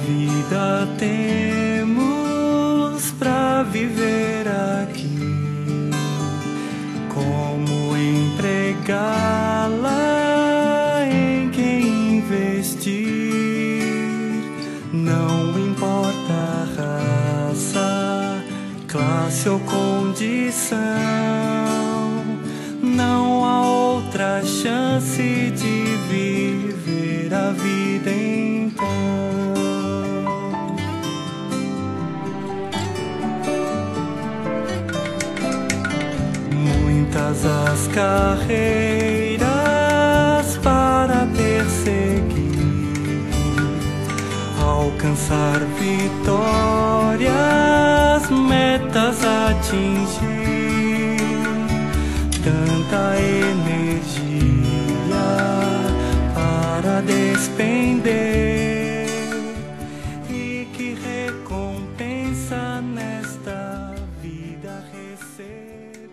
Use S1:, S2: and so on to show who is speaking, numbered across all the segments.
S1: vida temos pra viver aqui? Como empregá-la, em quem investir? Não importa a raça, classe ou condição, não há outra chance de viver a vida então. Muitas as carreiras para perseguir, alcançar vitórias, metas atingir, tanta energia para despender, e que recompensa nesta vida receber.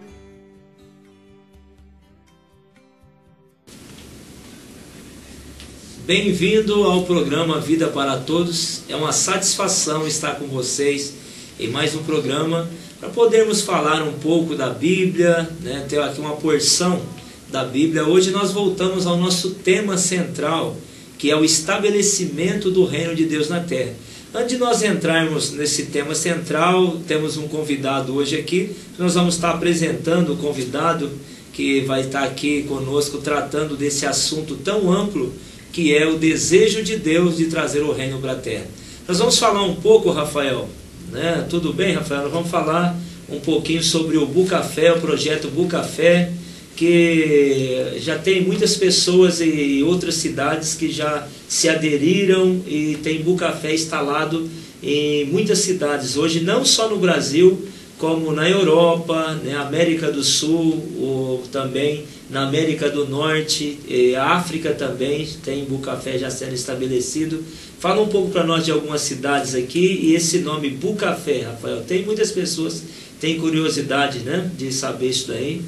S2: Bem-vindo ao programa Vida para Todos. É uma satisfação estar com vocês em mais um programa para podermos falar um pouco da Bíblia, né? Ter aqui uma porção da Bíblia. Hoje nós voltamos ao nosso tema central, que é o estabelecimento do reino de Deus na terra. Antes de nós entrarmos nesse tema central, temos um convidado hoje aqui. Nós vamos estar apresentando o convidado que vai estar aqui conosco tratando desse assunto tão amplo, que é o desejo de Deus de trazer o reino para a terra. Nós vamos falar um pouco, Rafael, né? Tudo bem, Rafael? Nós vamos falar um pouquinho sobre o Bucafé, o projeto Bucafé, que já tem muitas pessoas em outras cidades que já se aderiram e tem Bucafé instalado em muitas cidades hoje, não só no Brasil, como na Europa, né, América do Sul, ou também na América do Norte, a África também tem Bucafé já sendo estabelecido. Fala um pouco para nós de algumas cidades aqui e esse nome Bucafé, Rafael. Tem muitas pessoas que têm curiosidade, né, de saber isso daí.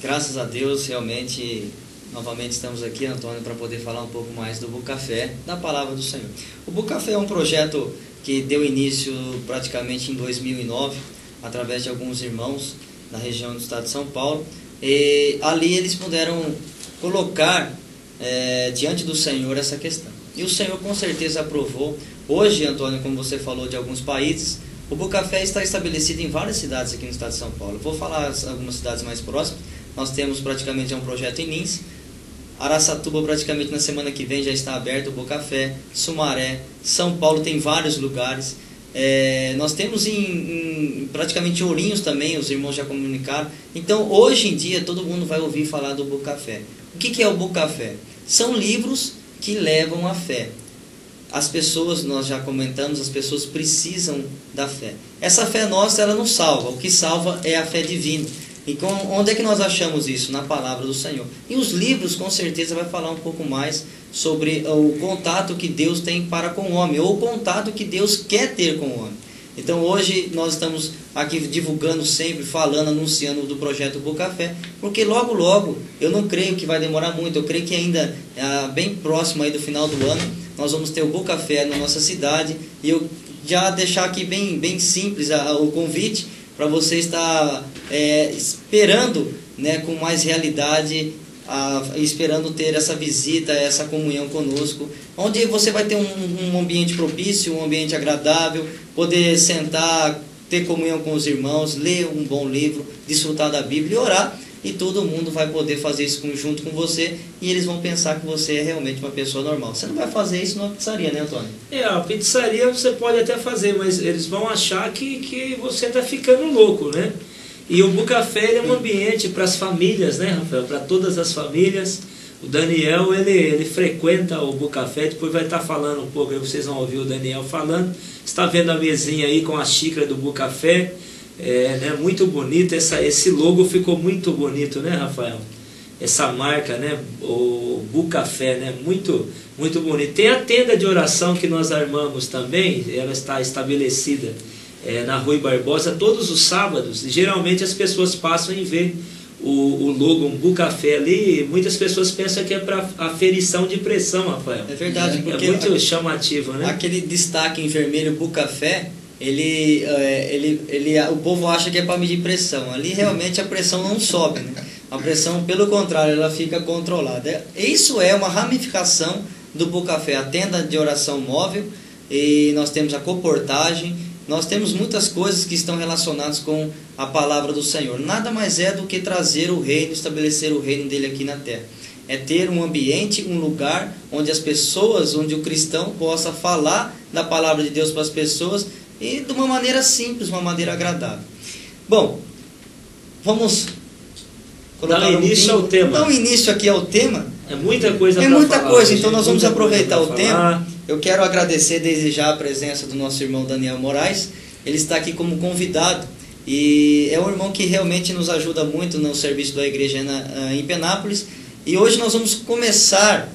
S3: Graças a Deus, realmente, novamente estamos aqui, Antônio, para poder falar um pouco mais do Bucafé, da Palavra do Senhor. O Bucafé é um projeto que deu início praticamente em 2009, através de alguns irmãos da região do estado de São Paulo, e ali eles puderam colocar diante do Senhor essa questão. E o Senhor com certeza aprovou. Hoje, Antônio, como você falou de alguns países, o Bucafé está estabelecido em várias cidades aqui no estado de São Paulo. Vou falar algumas cidades mais próximas. Nós temos praticamente um projeto em Lins, Araçatuba praticamente na semana que vem já está aberto o Bucafé, Sumaré, São Paulo tem vários lugares. Nós temos praticamente Ourinhos também, os irmãos já comunicaram. Então hoje em dia todo mundo vai ouvir falar do Bucafé. O que é o Bucafé? São livros que levam à fé. As pessoas, nós já comentamos, as pessoas precisam da fé. Essa fé nossa, ela não salva, o que salva é a fé divina. E onde é que nós achamos isso? Na palavra do Senhor. E os livros com certeza vai falar um pouco mais sobre o contato que Deus tem para com o homem, ou o contato que Deus quer ter com o homem. Então hoje nós estamos aqui divulgando sempre, falando, anunciando do projeto Bucafé, porque logo logo, eu não creio que vai demorar muito, eu creio que ainda bem próximo aí do final do ano, nós vamos ter o Bucafé na nossa cidade, e eu já deixar aqui bem simples o convite, para você estar esperando, né, com mais realidade, esperando ter essa visita, essa comunhão conosco, onde você vai ter um ambiente propício, um ambiente agradável, poder sentar, ter comunhão com os irmãos, ler um bom livro, desfrutar da Bíblia e orar, e todo mundo vai poder fazer isso junto com você, e eles vão pensar que você é realmente uma pessoa normal. Você não vai fazer isso numa pizzaria, né, Antônio?
S2: A pizzaria você pode até fazer, mas eles vão achar que você está ficando louco, né? E o Bucafé é um ambiente para as famílias, né, Rafael? Para todas as famílias. O Daniel, ele frequenta o Bucafé, depois vai estar falando um pouco, aí vocês vão ouvir o Daniel falando. Você está vendo a mesinha aí com a xícara do Bucafé, né, muito bonito, esse logo ficou muito bonito, né, Rafael? Essa marca, né, o Bucafé, né, muito bonito. Tem a tenda de oração que nós armamos também, ela está estabelecida na Rui Barbosa todos os sábados, e geralmente as pessoas passam em ver o logo, um Bucafé ali, muitas pessoas pensam que é para aferição de pressão, Rafael.
S3: É verdade, porque
S2: é muito chamativo, né?
S3: Aquele destaque em vermelho Bucafé, o povo acha que é para medir pressão. Ali realmente a pressão não sobe, né? A pressão, pelo contrário, ela fica controlada. Isso é uma ramificação do Bucafé, a tenda de oração móvel, e nós temos a coportagem, nós temos muitas coisas que estão relacionadas com a palavra do Senhor. Nada mais é do que trazer o reino, estabelecer o reino dele aqui na terra. É ter um ambiente, um lugar onde as pessoas, onde o cristão possa falar da palavra de Deus para as pessoas e de uma maneira simples, uma maneira agradável. Bom, vamos
S2: dar início ao tema.
S3: Dar um início aqui ao tema.
S2: É muita coisa para
S3: falar. É muita coisa,
S2: gente,
S3: então nós vamos aproveitar o tempo.
S2: Eu
S3: quero agradecer desde já a presença do nosso irmão Daniel Moraes. Ele está aqui como convidado e é um irmão que realmente nos ajuda muito no serviço da igreja em Penápolis. E hoje nós vamos começar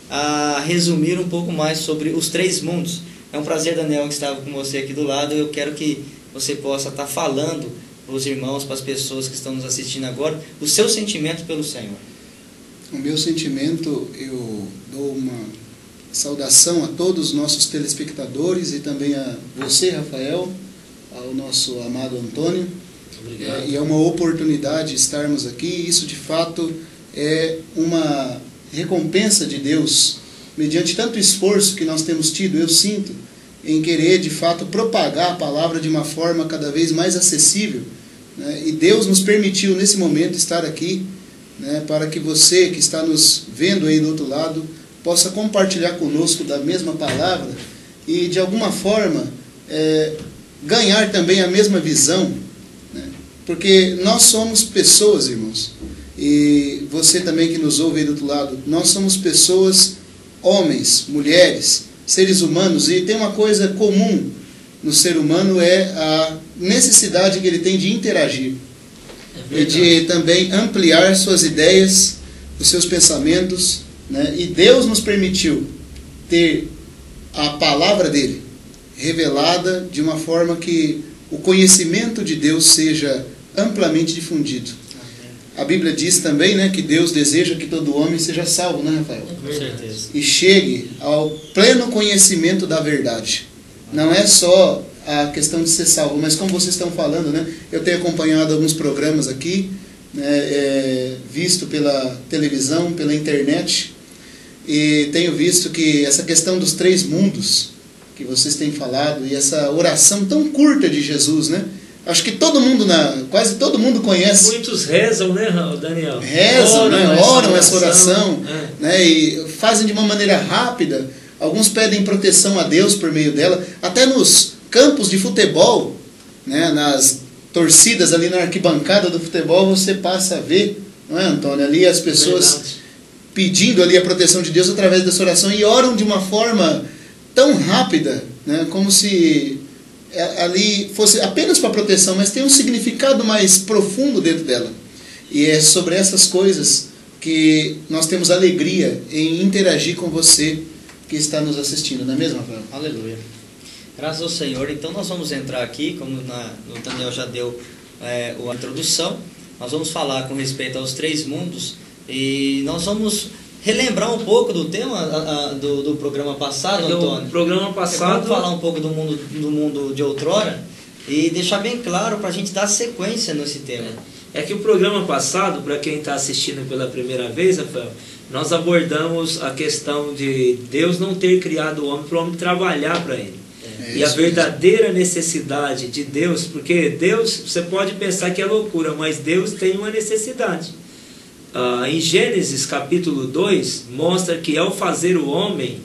S3: a resumir um pouco mais sobre os 3 mundos. É um prazer, Daniel, que estava com você aqui do lado. Eu quero que você possa estar falando para os irmãos, para as pessoas que estão nos assistindo agora, o seu sentimento pelo Senhor.
S4: O meu sentimento, eu dou uma saudação a todos os nossos telespectadores e também a você, Rafael, ao nosso amado Antônio.
S2: Obrigado.
S4: E é uma oportunidade estarmos aqui. Isso, de fato, é uma recompensa de Deus, mediante tanto esforço que nós temos tido, eu sinto, em querer, de fato, propagar a palavra de uma forma cada vez mais acessível, né? E Deus nos permitiu, nesse momento, estar aqui, né, para que você que está nos vendo aí do outro lado possa compartilhar conosco da mesma palavra e, de alguma forma, ganhar também a mesma visão, né? Porque nós somos pessoas, irmãos, e você também que nos ouve aí do outro lado, nós somos pessoas, homens, mulheres, seres humanos, e tem uma coisa comum no ser humano, é a necessidade que ele tem de interagir, e de também ampliar suas ideias, os seus pensamentos, né? E Deus nos permitiu ter a palavra dele revelada de uma forma que o conhecimento de Deus seja amplamente difundido. A Bíblia diz também, né, que Deus deseja que todo homem seja salvo, né, Rafael?
S3: Com certeza.
S4: E chegue ao pleno conhecimento da verdade. Não é só a questão de ser salvo, mas como vocês estão falando, né, eu tenho acompanhado alguns programas aqui, né, visto pela televisão, pela internet, e tenho visto que essa questão dos 3 mundos que vocês têm falado, e essa oração tão curta de Jesus, né? Acho que todo mundo, quase todo mundo conhece.
S2: Muitos rezam, né, Daniel?
S4: Rezam, oram essa oração, né, e fazem de uma maneira rápida. Alguns pedem proteção a Deus por meio dela. Até nos campos de futebol, né, nas torcidas ali na arquibancada do futebol, você passa a ver, não é, Antônio? Ali as pessoas pedindo ali a proteção de Deus através dessa oração e oram de uma forma tão rápida, né, como se ali fosse apenas para proteção, mas tem um significado mais profundo dentro dela. E é sobre essas coisas que nós temos alegria em interagir com você que está nos assistindo, não é mesmo, Rafael?
S3: Aleluia. Graças ao Senhor. Então nós vamos entrar aqui, como o Daniel já deu a introdução, nós vamos falar com respeito aos 3 mundos e nós vamos relembrar um pouco do tema do programa passado, Antônio.
S2: O programa passado...
S3: Vamos falar um pouco do mundo de outrora e deixar bem claro para a gente dar sequência nesse tema.
S2: É que o programa passado, para quem está assistindo pela primeira vez, Rafael, nós abordamos a questão de Deus não ter criado o homem para o homem trabalhar para ele. E a verdadeira necessidade de Deus, porque Deus, você pode pensar que é loucura, mas Deus tem uma necessidade. Em Gênesis capítulo 2, mostra que ao fazer o homem,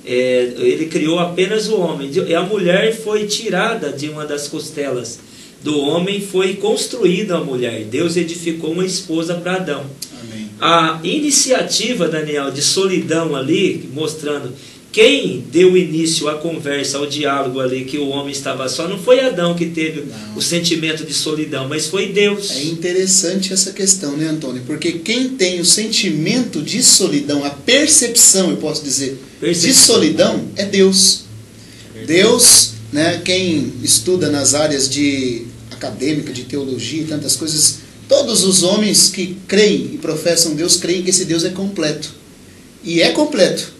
S2: ele criou apenas o homem, e a mulher foi tirada de uma das costelas do homem, foi construída a mulher. Deus edificou uma esposa para Adão.
S4: Amém.
S2: A iniciativa, Daniel, de solidão ali, mostrando quem deu início à conversa, ao diálogo ali, que o homem estava só, não foi Adão que teve o sentimento de solidão, mas foi Deus.
S4: É interessante essa questão, né, Antônio? Porque quem tem o sentimento de solidão, a percepção, eu posso dizer, de solidão, é Deus. Deus, né, quem estuda nas áreas de acadêmica, de teologia e tantas coisas, Todos os homens que creem e professam Deus, creem que esse Deus é completo. E é completo.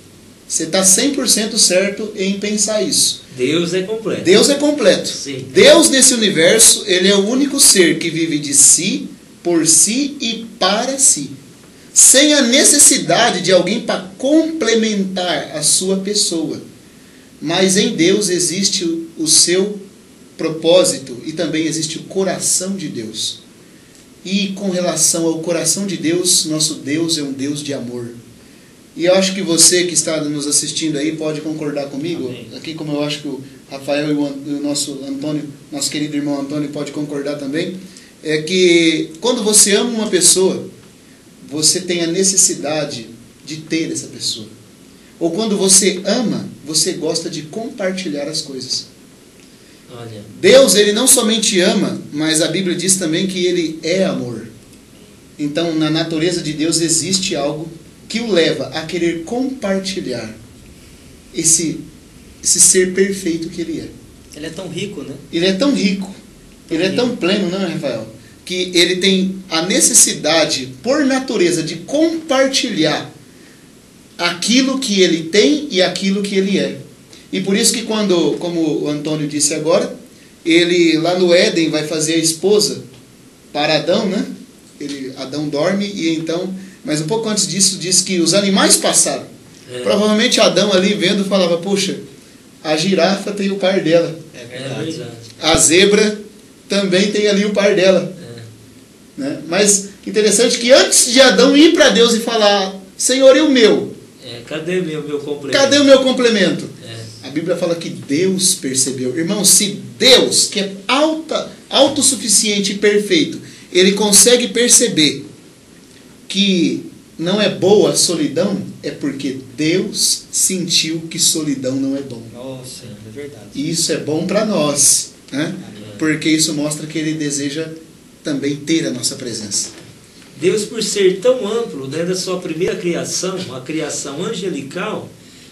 S4: Você está 100% certo em pensar isso.
S2: Deus é completo.
S4: Deus é completo.
S2: Sim.
S4: Deus nesse universo, ele é o único ser que vive de si, por si e para si. Sem a necessidade de alguém para complementar a sua pessoa. Mas em Deus existe o seu propósito e também existe o coração de Deus. E com relação ao coração de Deus, nosso Deus é um Deus de amor. E eu acho que você que está nos assistindo aí pode concordar comigo.
S3: Amém.
S4: Aqui como eu acho que o Rafael e o nosso Antônio, nosso querido irmão Antônio pode concordar também, é que quando você ama uma pessoa, você tem a necessidade de ter essa pessoa. Ou quando você ama, você gosta de compartilhar as coisas.
S2: Olha,
S4: Deus, ele não somente ama, mas a Bíblia diz também que ele é amor. Então, na natureza de Deus existe algo que o leva a querer compartilhar esse ser perfeito que ele é.
S3: Ele é tão rico, né?
S4: Ele é tão rico, ele é tão pleno, não é, Rafael? Que ele tem a necessidade, por natureza, de compartilhar aquilo que ele tem e aquilo que ele é. E por isso que quando, como o Antônio disse agora, ele lá no Éden vai fazer a esposa para Adão, né? Adão dorme e então... Mas um pouco antes disso, diz que os animais passaram. Provavelmente Adão ali vendo falava, poxa, a girafa tem o par dela.
S3: É
S2: é
S3: verdade.
S2: verdade.
S4: A zebra também tem ali o par dela. Né? Mas interessante que antes de Adão ir para Deus e falar, Senhor, e o meu?
S2: Cadê meu complemento?
S4: Cadê o meu complemento?
S2: É.
S4: A Bíblia fala que Deus percebeu. Irmão, se Deus, que é autossuficiente e perfeito, ele consegue perceber que não é boa a solidão, é porque Deus sentiu que solidão não é bom.
S3: Nossa, é verdade.
S4: E isso é bom para nós, né? Porque isso mostra que ele deseja também ter a nossa presença.
S2: Deus, por ser tão amplo, né, da sua primeira criação, a criação angelical,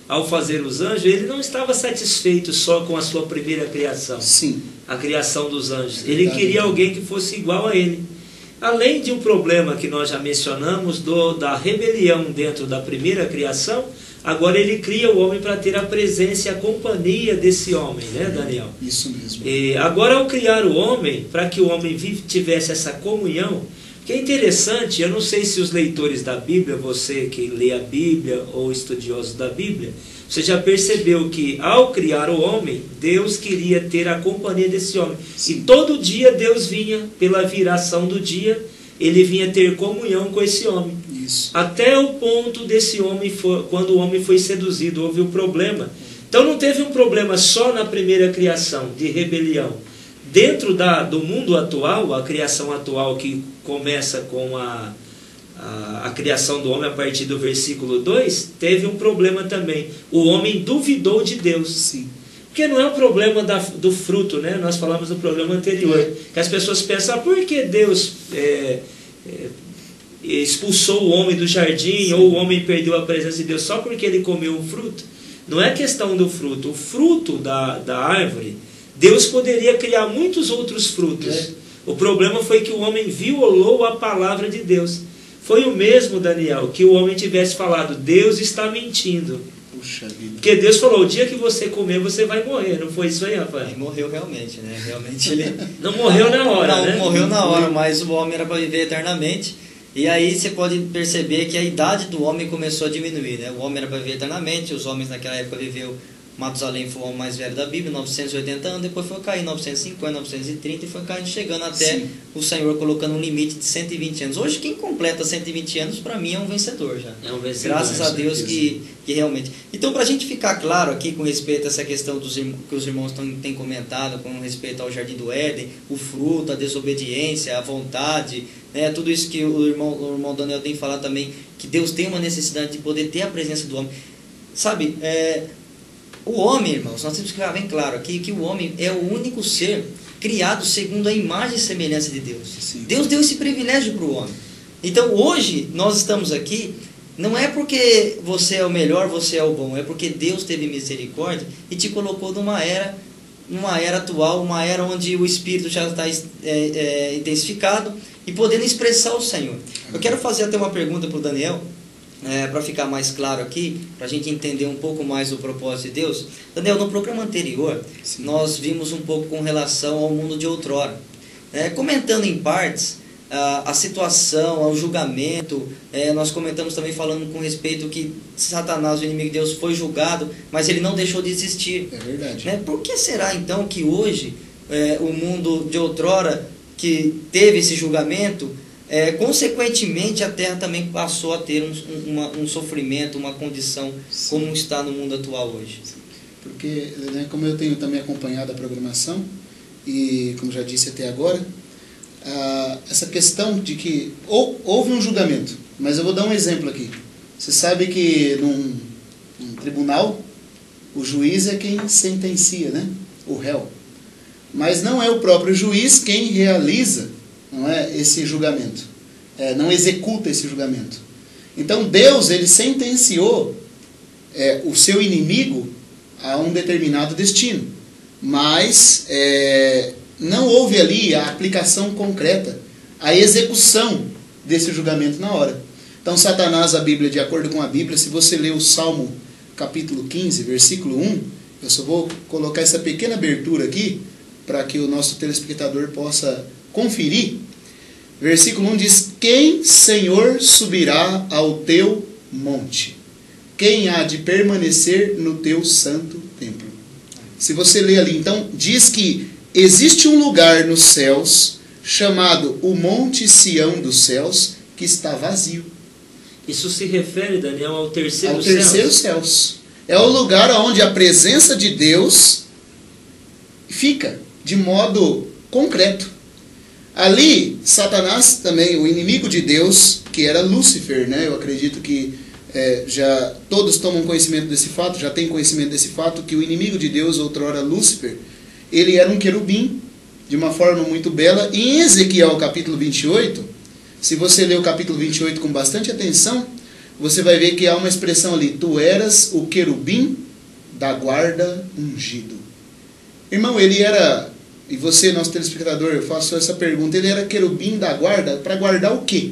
S2: ao fazer os anjos, ele não estava satisfeito só com a sua primeira criação,
S4: Sim.
S2: a criação dos anjos.
S4: É
S2: Ele
S4: verdade.
S2: queria alguém que fosse igual a ele. Além de um problema que nós já mencionamos, da rebelião dentro da primeira criação, agora ele cria o homem para ter a presença e a companhia desse homem, né, Daniel?
S4: Isso mesmo.
S2: E agora, ao criar o homem, para que o homem tivesse essa comunhão, que é interessante, eu não sei se os leitores da Bíblia, você que lê a Bíblia ou estudioso da Bíblia, você já percebeu que ao criar o homem, Deus queria ter a companhia desse homem. E todo dia Deus vinha, pela viração do dia, ele vinha ter comunhão com esse homem.
S4: Isso.
S2: Até o ponto desse homem, quando o homem foi seduzido, houve um problema. Então não teve um problema só na primeira criação, de rebelião. Dentro do mundo atual, a criação atual que começa com a criação do homem a partir do versículo 2, teve um problema também. O homem duvidou de Deus.
S4: Sim.
S2: Porque não é um problema do fruto, né? Nós falamos do problema anterior. Que as pessoas pensam, por que Deus expulsou o homem do jardim,
S4: Sim.
S2: ou o homem perdeu a presença de Deus só porque ele comeu um fruto? Não é questão do fruto. O fruto da árvore, Deus poderia criar muitos outros frutos. O problema foi que o homem violou a palavra de Deus. Foi o mesmo, Daniel, que o homem tivesse falado, Deus está mentindo.
S4: Puxa vida.
S2: Porque Deus falou, o dia que você comer, você vai morrer. Não foi isso aí, Rafael?
S3: Ele morreu realmente, né? Realmente ele...
S2: Não morreu na hora,
S3: não,
S2: né?
S3: morreu na hora, mas o homem era para viver eternamente. E aí você pode perceber que a idade do homem começou a diminuir, né? O homem era para viver eternamente, os homens naquela época viveu... Matusalém foi o homem mais velho da Bíblia, 980 anos, depois foi cair 950, 930 e foi caindo, chegando até
S4: Sim.
S3: o Senhor colocando um limite de 120 anos. Hoje quem completa 120 anos para mim é um vencedor já.
S2: É um vencedor.
S3: Graças a Deus que realmente... Então, para a gente ficar claro aqui com respeito a essa questão que os irmãos têm comentado, com respeito ao Jardim do Éden, o fruto, a desobediência, a vontade, né, tudo isso que o irmão Daniel tem falado também, que Deus tem uma necessidade de poder ter a presença do homem. Sabe, o homem, irmãos, nós temos que ficar bem claro aqui que o homem é o único ser criado segundo a imagem e semelhança de Deus.
S4: Sim.
S3: Deus deu esse privilégio para o homem. Então, hoje, nós estamos aqui, não é porque você é o melhor, você é o bom, é porque Deus teve misericórdia e te colocou numa era numa era atual, uma era onde o Espírito já está intensificado e podendo expressar o Senhor. Eu quero fazer até uma pergunta para o Daniel, para ficar mais claro aqui, para a gente entender um pouco mais o propósito de Deus. Daniel, no programa anterior,
S4: Sim.
S3: nós vimos um pouco com relação ao mundo de outrora. Comentando em partes a situação, ao julgamento, nós comentamos também falando com respeito que Satanás, o inimigo de Deus, foi julgado, mas ele não deixou de existir.
S4: É verdade.
S3: Por que será então que hoje o mundo de outrora, que teve esse julgamento, consequentemente a Terra também passou a ter um sofrimento, uma condição como está no mundo atual hoje?
S4: Porque, né, como eu tenho também acompanhado a programação, e como já disse até agora, essa questão de que houve um julgamento, mas eu vou dar um exemplo aqui. Você sabe que num tribunal, o juiz é quem sentencia, né? O réu. Mas não é o próprio juiz quem realiza, não é, esse julgamento. Não executa esse julgamento. Então Deus, ele sentenciou o seu inimigo a um determinado destino. Mas não houve ali a aplicação concreta, a execução desse julgamento na hora. Então Satanás, a Bíblia, de acordo com a Bíblia, se você ler o Salmo capítulo 15, versículo 1, eu só vou colocar essa pequena abertura aqui, para que o nosso telespectador possa conferir. Versículo 1 diz: quem, Senhor, subirá ao teu monte? Quem há de permanecer no teu santo templo? Se você ler ali, então, diz que existe um lugar nos céus, chamado o Monte Sião dos céus, que está vazio.
S2: Isso se refere, Daniel, ao terceiro
S4: Ao terceiro céus. É o lugar onde a presença de Deus fica de modo concreto. Ali, Satanás também, o inimigo de Deus, que era Lúcifer, né? Eu acredito que já todos tomam conhecimento desse fato, já têm conhecimento desse fato, que o inimigo de Deus, outrora Lúcifer, ele era um querubim, de uma forma muito bela. E em Ezequiel capítulo 28, se você ler o capítulo 28 com bastante atenção, você vai ver que há uma expressão ali: tu eras o querubim da guarda ungido. Irmão, ele era, e você, nosso telespectador, eu faço essa pergunta, ele era querubim da guarda para guardar o quê?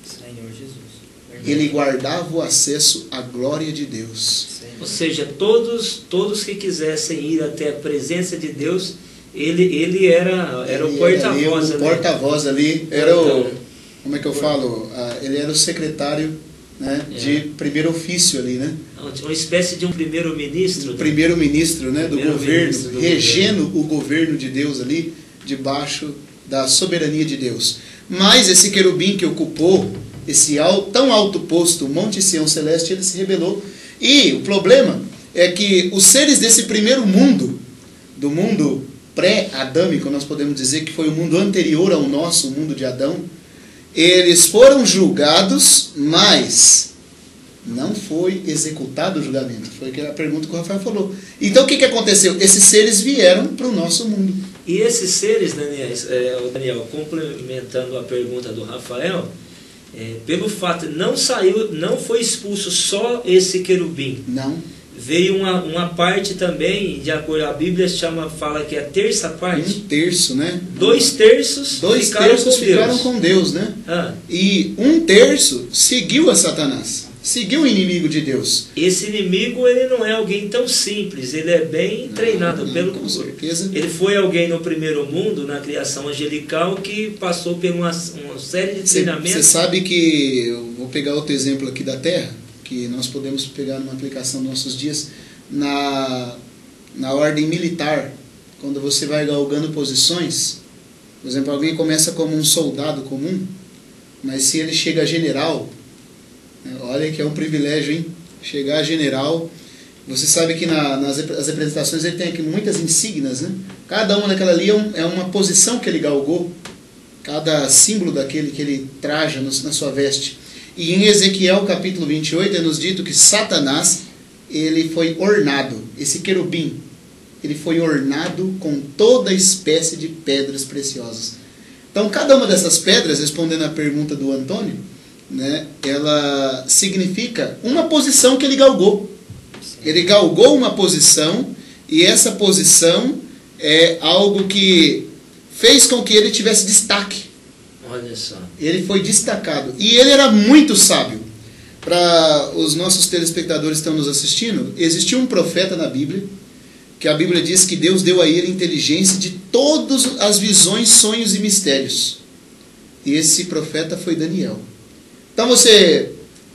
S3: Senhor Jesus.
S4: Ele guardava o acesso à glória de Deus.
S2: Ou seja, todos que quisessem ir até a presença de Deus, ele era o porta-voz ali.
S4: O porta-voz ali, era o, como é que eu falo? Ele era o secretário, né, de primeiro ofício ali, né?
S2: Uma espécie de um primeiro-ministro.
S4: Primeiro-ministro, né, do governo,
S2: do
S4: regendo o governo de Deus ali, debaixo da soberania de Deus. Mas esse querubim que ocupou esse tão alto posto, o Monte Sião Celeste, ele se rebelou. E o problema é que os seres desse primeiro mundo, do mundo pré-adâmico, nós podemos dizer que foi o mundo anterior ao nosso, o mundo de Adão, eles foram julgados, mas não foi executado o julgamento. Foi aquela pergunta que o Rafael falou. Então o que aconteceu? Esses seres vieram para o nosso mundo.
S2: E esses seres, Daniel, complementando a pergunta do Rafael, pelo fato, não foi expulso só esse querubim.
S4: Não.
S2: Veio uma parte também, de acordo com a Bíblia, fala que é a terça parte.
S4: Um terço, né?
S2: 2 terços
S4: ficaram com Deus, né? E 1/3 seguiu a Satanás. Seguiu o inimigo de Deus.
S2: Esse inimigo, ele não é alguém tão simples, ele é bem treinado.
S4: Com certeza.
S2: Ele foi alguém no primeiro mundo, na criação angelical, que passou por uma série de treinamentos.
S4: Você sabe que, eu vou pegar outro exemplo aqui da Terra, que nós podemos pegar numa aplicação dos nossos dias, na ordem militar, quando você vai galgando posições. Por exemplo, alguém começa como um soldado comum, mas se ele chega a general, olha que é um privilégio, hein? Chegar a general. Você sabe que nas representações ele tem aqui muitas insígnias, né? Cada uma daquela ali é uma posição que ele galgou, cada símbolo daquele que ele traja na sua veste. E em Ezequiel capítulo 28 é nos dito que Satanás, ele foi ornado, esse querubim, ele foi ornado com toda espécie de pedras preciosas. Então cada uma dessas pedras, respondendo à pergunta do Antônio, né, ela significa uma posição que ele galgou. Ele galgou uma posição, e essa posição é algo que fez com que ele tivesse destaque.
S2: Olha só.
S4: Ele foi destacado. E ele era muito sábio. Para os nossos telespectadores que estão nos assistindo, existiu um profeta na Bíblia, que a Bíblia diz que Deus deu a ele inteligência de todas as visões, sonhos e mistérios. E esse profeta foi Daniel. Então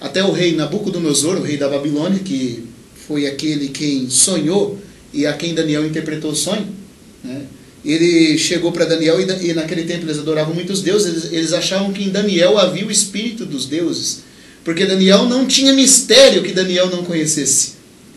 S4: até o rei Nabucodonosor, o rei da Babilônia, que foi aquele quem sonhou e a quem Daniel interpretou o sonho, né? Ele chegou para Daniel e naquele tempo eles adoravam muitos deuses, eles achavam que em Daniel havia o espírito dos deuses, porque Daniel não tinha mistério que Daniel não conhecesse.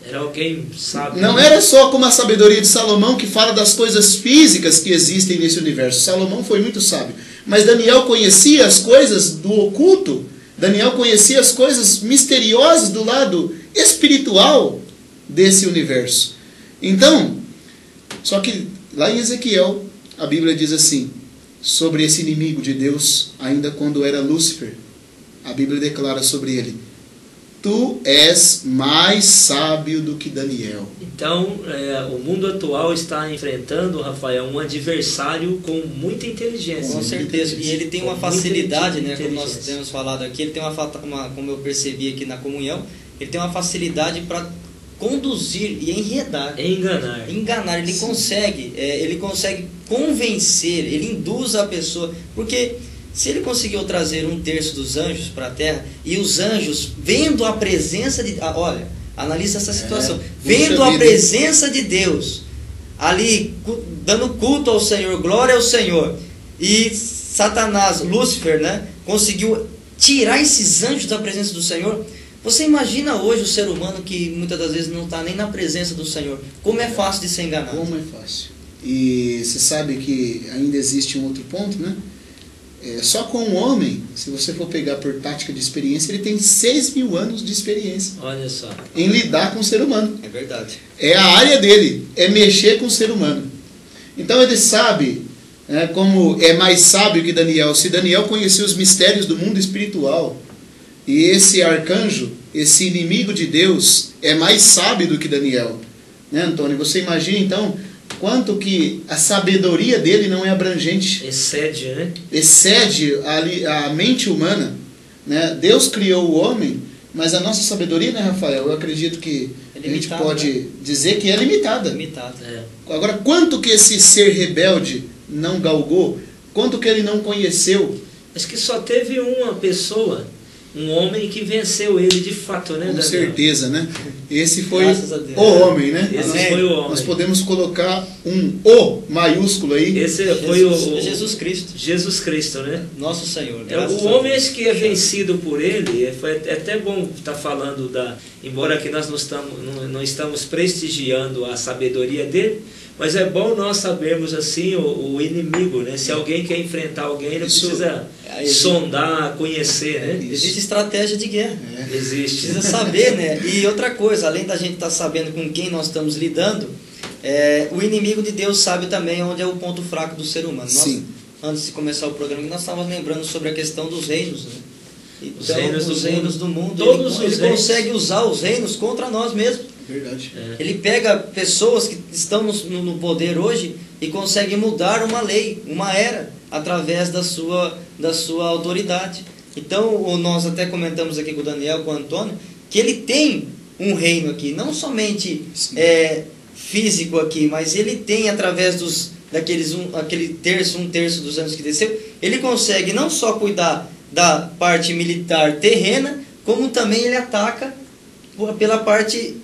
S2: Era alguém sábio.
S4: Não era só como a sabedoria de Salomão, que fala das coisas físicas que existem nesse universo. Salomão foi muito sábio. Mas Daniel conhecia as coisas do oculto. Daniel conhecia as coisas misteriosas do lado espiritual desse universo. Então, só que lá em Ezequiel, a Bíblia diz assim, sobre esse inimigo de Deus, ainda quando era Lúcifer, a Bíblia declara sobre ele: tu és mais sábio do que Daniel.
S2: Então, o mundo atual está enfrentando, Rafael, um adversário com muita inteligência.
S3: Com certeza. E ele tem uma facilidade, né, como nós temos falado aqui, ele tem como eu percebi aqui na comunhão, ele tem uma facilidade para conduzir e enredar. Enganar. Ele consegue convencer, ele induz a pessoa, porque se ele conseguiu trazer 1/3 dos anjos para a terra, e os anjos, vendo a presença de... olha, analisa essa situação. Vendo a presença de Deus, ali, dando culto ao Senhor, glória ao Senhor, e Satanás, Lúcifer, né, conseguiu tirar esses anjos da presença do Senhor. Você imagina hoje o ser humano que muitas das vezes não está nem na presença do Senhor. Como é fácil de ser enganado.
S4: Como é fácil. E você sabe que ainda existe um outro ponto, né? Só com um homem, se você for pegar por tática de experiência, ele tem 6.000 anos de experiência.
S2: Olha só.
S4: Em lidar com o ser humano.
S3: É verdade.
S4: É a área dele, é mexer com o ser humano. Então ele sabe, como é mais sábio que Daniel. Se Daniel conhecia os mistérios do mundo espiritual, e esse arcanjo, esse inimigo de Deus, é mais sábio do que Daniel. Né, Antônio? Você imagina então quanto que a sabedoria dele não é abrangente.
S2: Excede, né?
S4: Excede a mente humana. Né? Deus criou o homem, mas a nossa sabedoria, né, Rafael? Eu acredito que a gente pode dizer que é limitada. Agora, quanto que esse ser rebelde não galgou? Quanto que ele não conheceu?
S2: Acho que só teve uma pessoa, um homem que venceu ele de fato, né, Daniel?
S4: Com certeza, né? Esse foi o
S2: É.
S4: homem, né?
S2: Esse foi o homem.
S4: Nós podemos colocar um O maiúsculo aí.
S2: Esse foi
S3: Jesus Cristo.
S2: Jesus Cristo, né?
S3: Nosso Senhor.
S2: O homem acho que é vencido por ele. É até bom estar falando embora que nós não estamos prestigiando a sabedoria dele, mas é bom nós sabermos assim o inimigo, né? Se alguém quer enfrentar alguém, ele precisa sondar, conhecer, né?
S3: Existe estratégia de guerra.
S2: Existe.
S3: Precisa saber, né? E outra coisa, além da gente estar sabendo com quem nós estamos lidando, o inimigo de Deus sabe também onde é o ponto fraco do ser humano.
S4: Sim.
S3: Antes de começar o programa, nós estávamos lembrando sobre a questão dos reinos, né? Então,
S2: os reinos do
S3: mundo,
S2: todos
S3: ele consegue usar os reinos contra nós mesmos.
S4: Verdade.
S3: Ele pega pessoas que estão no poder hoje e consegue mudar uma lei, uma era, através da sua autoridade. Então, nós até comentamos aqui com o Daniel, com o Antônio, que ele tem um reino aqui, não somente físico aqui, mas ele tem através aquele um terço dos anos que desceu, ele consegue não só cuidar da parte militar terrena, como também ele ataca pela parte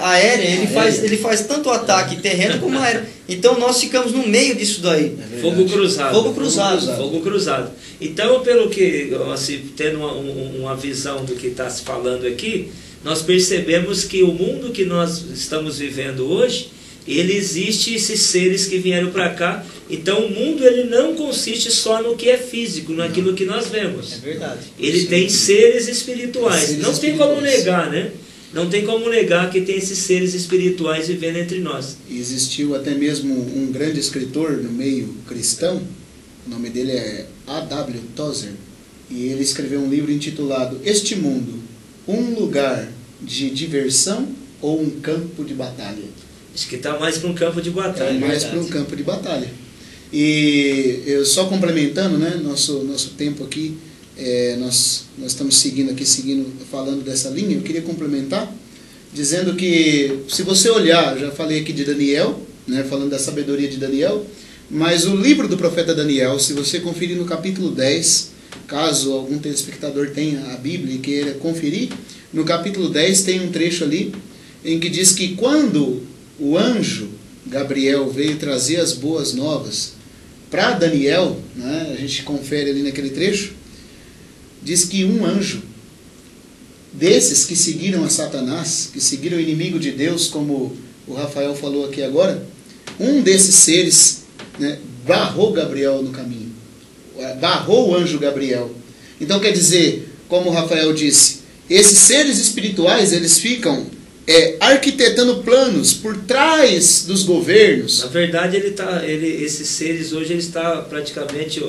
S3: aérea. Ele faz tanto o ataque terreno como aéreo. Então nós ficamos no meio disso daí.
S2: Fogo cruzado.
S3: Fogo cruzado.
S2: Então, pelo que, assim, tendo uma visão do que está se falando aqui, nós percebemos que o mundo que nós estamos vivendo hoje, ele existe esses seres que vieram para cá. Então o mundo ele não consiste só no que é físico, naquilo que nós vemos.
S3: É verdade.
S2: Ele tem seres espirituais. Não tem como negar, né? Não tem como negar que tem esses seres espirituais vivendo entre nós.
S4: Existiu até mesmo um grande escritor no meio cristão, o nome dele é A.W. Tozer, e ele escreveu um livro intitulado Este Mundo, um lugar de diversão ou um campo de batalha?
S2: Acho que está mais para um campo de batalha.
S4: Mais para um campo de batalha. E eu só complementando, né, nosso tempo aqui, nós estamos seguindo, falando dessa linha. Eu queria complementar dizendo que, se você olhar, já falei aqui de Daniel, né, falando da sabedoria de Daniel, mas o livro do profeta Daniel, se você conferir no capítulo 10, caso algum telespectador tenha a Bíblia e queira conferir, no capítulo 10 tem um trecho ali em que diz que quando o anjo Gabriel veio trazer as boas novas para Daniel, né, a gente confere ali naquele trecho, diz que um anjo desses que seguiram a Satanás, que seguiram o inimigo de Deus, como o Rafael falou aqui agora, um desses seres, né, barrou Gabriel no caminho, barrou o anjo Gabriel. Então quer dizer, como o Rafael disse, esses seres espirituais, eles ficam arquitetando planos por trás dos governos.
S2: Na verdade, esses seres hoje, ele está praticamente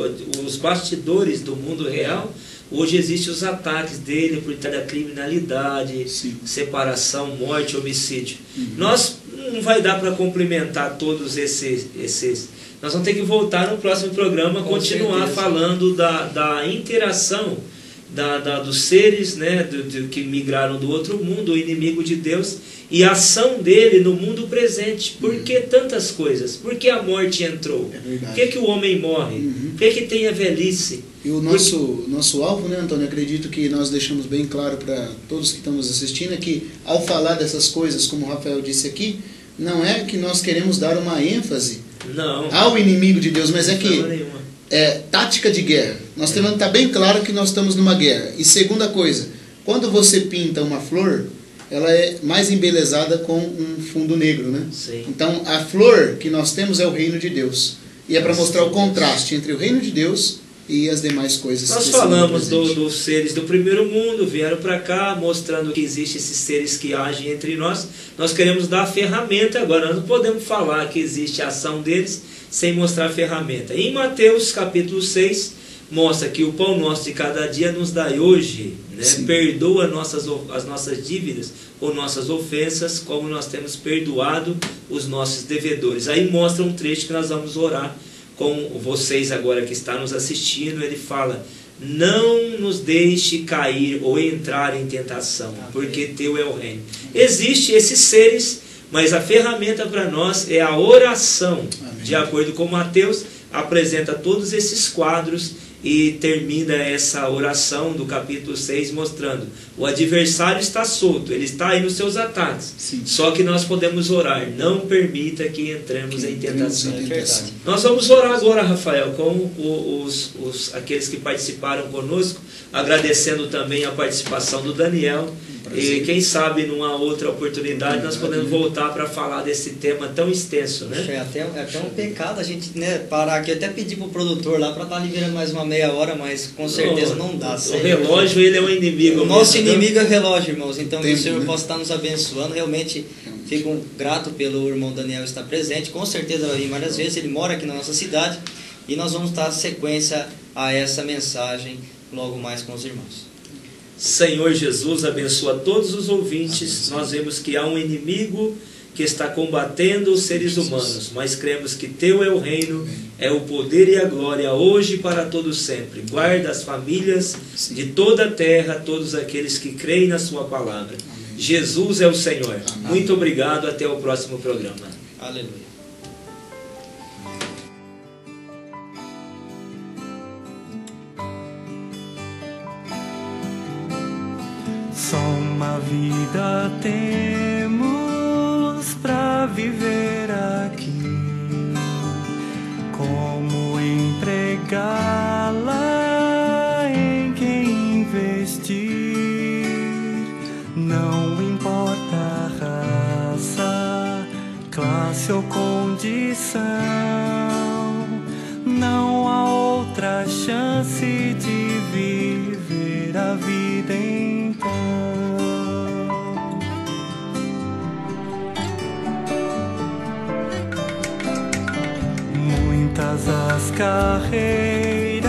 S2: os bastidores do mundo real. Hoje existem os ataques dele por trás da criminalidade, sim, separação, morte, homicídio. Nós não vai dar para complementar todos esses. Nós vamos ter que voltar no próximo programa, continuar falando da interação dos seres, né, que migraram do outro mundo, o inimigo de Deus, e a ação dele no mundo presente. Por que tantas coisas? Por que a morte entrou? Por que o homem morre? Por que tem a velhice?
S4: E o nosso alvo, né, Antônio, acredito que nós deixamos bem claro para todos que estamos assistindo, é que ao falar dessas coisas, como o Rafael disse aqui, não é que nós queremos dar uma ênfase ao inimigo de Deus, mas é que tática de guerra. Nós temos que estar bem claro que nós estamos numa guerra. E segunda coisa, quando você pinta uma flor, ela é mais embelezada com um fundo negro, né?
S2: Sim.
S4: Então a flor que nós temos é o reino de Deus. E é para mostrar o contraste entre o reino de Deus e as demais coisas.
S2: Nós falamos dos seres do primeiro mundo, vieram para cá, mostrando que existem esses seres que agem entre nós. Nós queremos dar a ferramenta agora. Nós não podemos falar que existe a ação deles sem mostrar a ferramenta. Em Mateus capítulo 6, mostra que o pão nosso de cada dia nos dai hoje, né? Perdoa as nossas dívidas ou nossas ofensas, como nós temos perdoado os nossos devedores. Aí mostra um trecho que nós vamos orar com vocês agora que está nos assistindo. Ele fala: não nos deixe cair ou entrar em tentação, porque teu é o reino. Existem esses seres, mas a ferramenta para nós é a oração. Amém. De acordo com Mateus, apresenta todos esses quadros e termina essa oração do capítulo 6 mostrando: o adversário está solto, ele está aí nos seus ataques. Sim. Só que nós podemos orar: não permita que entremos em tentação. Nós vamos orar agora, Rafael, com aqueles que participaram conosco, agradecendo também a participação do Daniel. E quem sabe numa outra oportunidade nós podemos voltar para falar desse tema tão extenso, né?
S3: É até um pecado a gente, né, parar aqui, até pedir para o produtor lá para estar liberando mais uma meia hora, mas com certeza não dá.
S2: O relógio, ele é um inimigo.
S3: O nosso inimigo é o relógio, irmãos. Então que o Senhor possa estar nos abençoando. Realmente fico grato pelo irmão Daniel estar presente. Com certeza vai vir várias vezes. Ele mora aqui na nossa cidade e nós vamos dar sequência a essa mensagem logo mais com os irmãos.
S2: Senhor Jesus, abençoa todos os ouvintes. Nós vemos que há um inimigo que está combatendo os seres humanos, mas cremos que teu é o reino, é o poder e a glória, hoje e para todos sempre. Guarda as famílias de toda a terra, todos aqueles que creem na sua palavra. Jesus é o Senhor. Muito obrigado, até o próximo programa.
S3: Aleluia.
S1: Só uma vida temos pra viver aqui. Como empregá-la, em quem investir? Não importa a raça, classe ou condição, não há outra chance de viver a vida então. Muitas as carreiras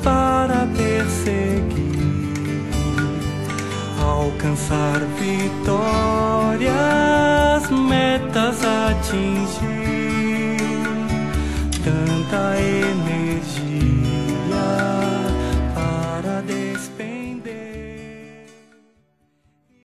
S1: para perseguir, alcançar vitórias, metas atingir.